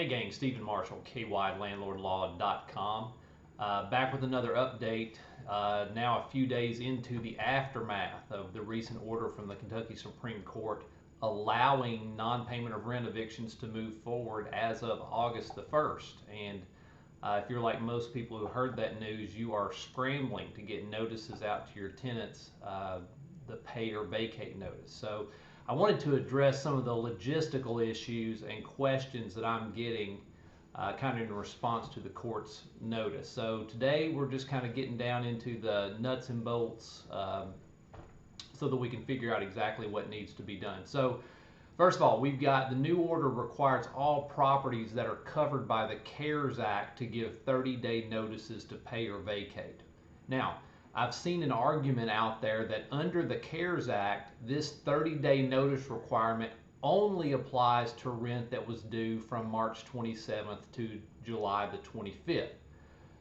Hey gang, Stephen Marshall, KYLandlordlaw.com. Back with another update, now a few days into the aftermath of the recent order from the Kentucky Supreme Court allowing non-payment of rent evictions to move forward as of August the 1st. And if you're like most people who heard that news, you are scrambling to get notices out to your tenants, the pay or vacate notice. So I wanted to address some of the logistical issues and questions that I'm getting kind of in response to the court's notice. So today we're just kind of getting down into the nuts and bolts so that we can figure out exactly what needs to be done. So first of all, we've got the new order requires all properties that are covered by the CARES Act to give 30-day notices to pay or vacate. Now, I've seen an argument out there that under the CARES Act, this 30-day notice requirement only applies to rent that was due from March 27th to July the 25th.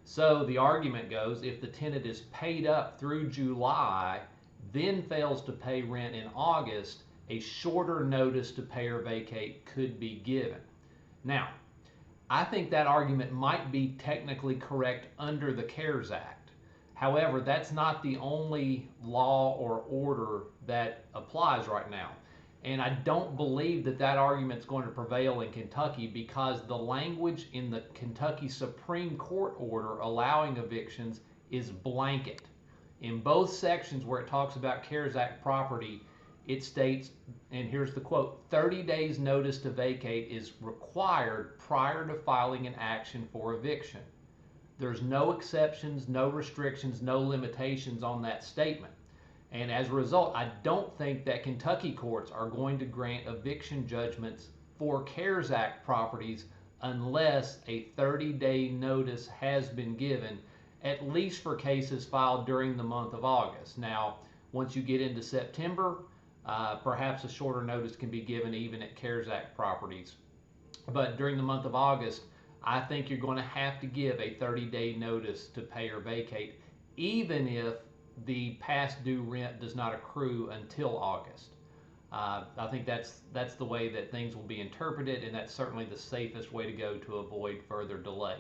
So the argument goes, if the tenant is paid up through July, then fails to pay rent in August, a shorter notice to pay or vacate could be given. Now, I think that argument might be technically correct under the CARES Act. However, that's not the only law or order that applies right now. And I don't believe that that argument is going to prevail in Kentucky because the language in the Kentucky Supreme Court order allowing evictions is blanket. In both sections where it talks about CARES Act property, it states, and here's the quote, 30 days notice to vacate is required prior to filing an action for eviction. There's no exceptions, no restrictions, no limitations on that statement. And as a result, I don't think that Kentucky courts are going to grant eviction judgments for CARES Act properties unless a 30-day notice has been given, at least for cases filed during the month of August. Now, once you get into September, perhaps a shorter notice can be given even at CARES Act properties. But during the month of August, I think you're going to have to give a 30-day notice to pay or vacate, even if the past due rent does not accrue until August. I think that's the way that things will be interpreted, and that's certainly the safest way to go to avoid further delay.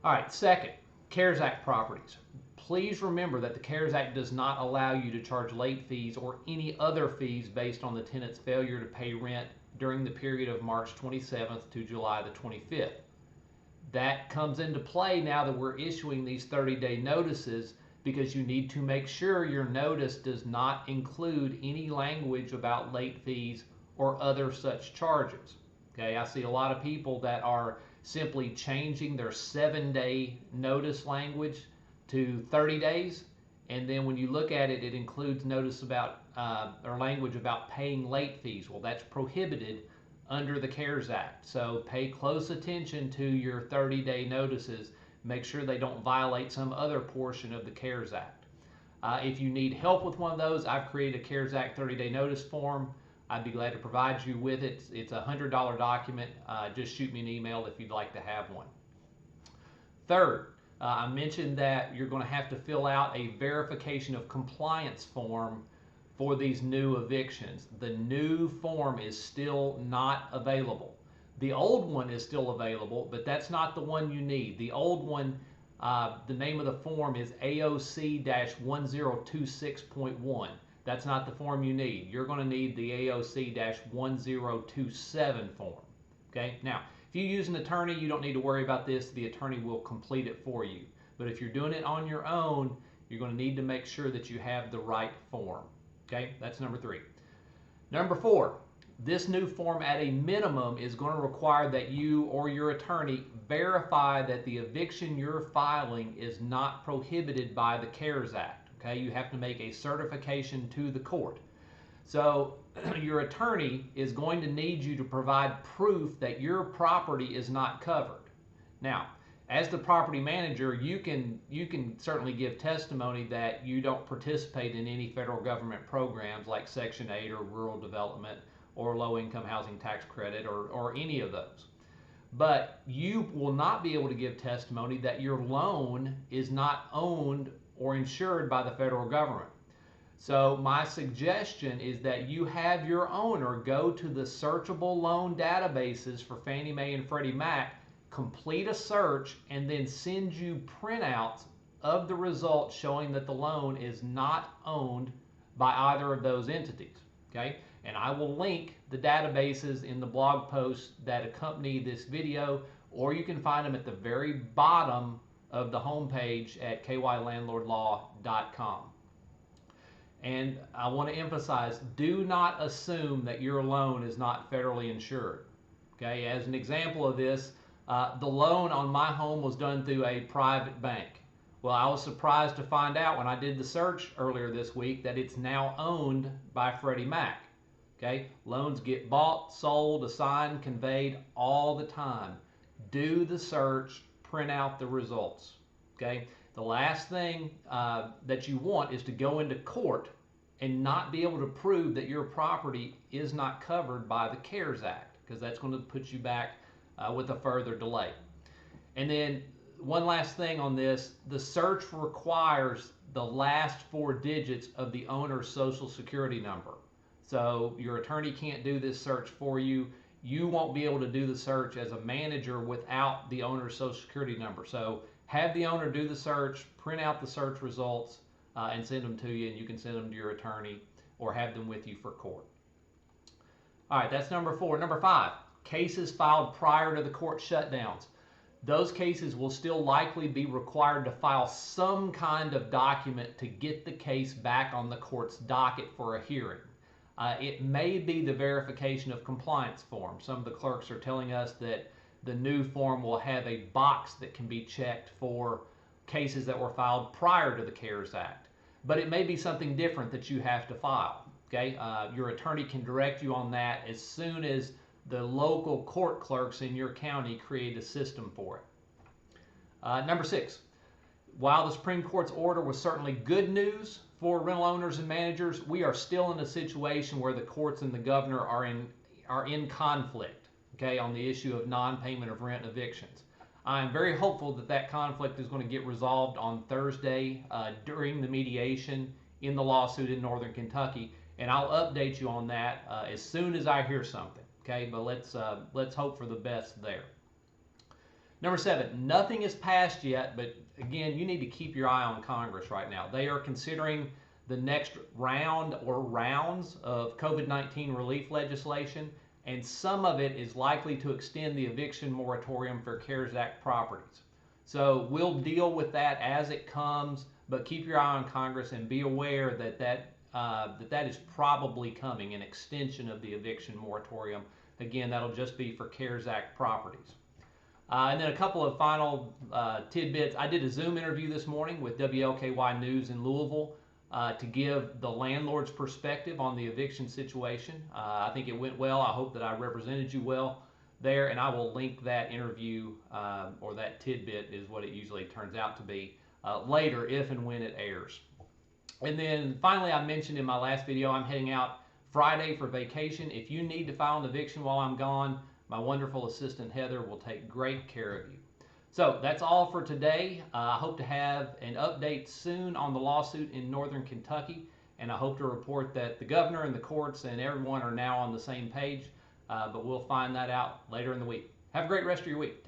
All right, second, CARES Act properties. Please remember that the CARES Act does not allow you to charge late fees or any other fees based on the tenant's failure to pay rent during the period of March 27th to July the 25th. That comes into play now that we're issuing these 30-day notices because you need to make sure your notice does not include any language about late fees or other such charges. Okay, I see a lot of people that are simply changing their 7-day notice language to 30 days, and then when you look at it, it includes notice about or language about paying late fees. Well, that's prohibited under the CARES Act. So pay close attention to your 30-day notices. Make sure they don't violate some other portion of the CARES Act. If you need help with one of those, I've created a CARES Act 30-day notice form. I'd be glad to provide you with it. It's a $100 document. Just shoot me an email if you'd like to have one. Third, I mentioned that you're going to have to fill out a verification of compliance form for these new evictions. The new form is still not available. The old one is still available, but that's not the one you need. The old one, the name of the form is AOC-1026.1. That's not the form you need. You're going to need the AOC-1027 form. Okay? Now, if you use an attorney, you don't need to worry about this. The attorney will complete it for you. But if you're doing it on your own, you're going to need to make sure that you have the right form. Okay, that's number 3. Number 4, this new form at a minimum is going to require that you or your attorney verify that the eviction you're filing is not prohibited by the CARES Act. Okay, you have to make a certification to the court. So your attorney is going to need you to provide proof that your property is not covered. Now, as the property manager, you can certainly give testimony that you don't participate in any federal government programs like Section 8 or rural development or low-income housing tax credit or any of those. But you will not be able to give testimony that your loan is not owned or insured by the federal government. So my suggestion is that you have your owner go to the searchable loan databases for Fannie Mae and Freddie Mac, complete a search, and then send you printouts of the results showing that the loan is not owned by either of those entities. Okay, and I will link the databases in the blog posts that accompany this video, or you can find them at the very bottom of the homepage at kylandlordlaw.com. And I want to emphasize, do not assume that your loan is not federally insured. Okay, as an example of this, the loan on my home was done through a private bank. Well, I was surprised to find out when I did the search earlier this week that it's now owned by Freddie Mac. Okay, loans get bought, sold, assigned, conveyed all the time. Do the search, print out the results. Okay, the last thing that you want is to go into court and not be able to prove that your property is not covered by the CARES Act, because that's going to put you back with a further delay. And then one last thing on this, the search requires the last 4 digits of the owner's social security number. So your attorney can't do this search for you. You won't be able to do the search as a manager without the owner's social security number. So have the owner do the search, print out the search results, and send them to you, and you can send them to your attorney or have them with you for court. All right, that's number 4. Number 5, cases filed prior to the court shutdowns. Those cases will still likely be required to file some kind of document to get the case back on the court's docket for a hearing. It may be the verification of compliance form. Some of the clerks are telling us that the new form will have a box that can be checked for cases that were filed prior to the CARES Act. But it may be something different that you have to file. Okay, your attorney can direct you on that as soon as the local court clerks in your county create a system for it. Number 6, while the Supreme Court's order was certainly good news for rental owners and managers, we are still in a situation where the courts and the governor are in conflict, okay, on the issue of non-payment of rent evictions. I'm very hopeful that that conflict is going to get resolved on Thursday during the mediation in the lawsuit in Northern Kentucky, and I'll update you on that as soon as I hear something. Okay, but let's hope for the best there. Number 7, nothing is passed yet, but again, you need to keep your eye on Congress right now. They are considering the next round or rounds of COVID-19 relief legislation, and some of it is likely to extend the eviction moratorium for CARES Act properties. So we'll deal with that as it comes, but keep your eye on Congress and be aware that that is probably coming, an extension of the eviction moratorium. Again, that'll just be for CARES Act properties. And then a couple of final tidbits. I did a Zoom interview this morning with WLKY News in Louisville to give the landlord's perspective on the eviction situation. I think it went well. I hope that I represented you well there, and I will link that interview, or that tidbit is what it usually turns out to be, later if and when it airs. And then finally, I mentioned in my last video, I'm heading out Friday for vacation. If you need to file an eviction while I'm gone, my wonderful assistant Heather will take great care of you. So that's all for today. I hope to have an update soon on the lawsuit in Northern Kentucky, and I hope to report that the governor and the courts and everyone are now on the same page, but we'll find that out later in the week. Have a great rest of your week.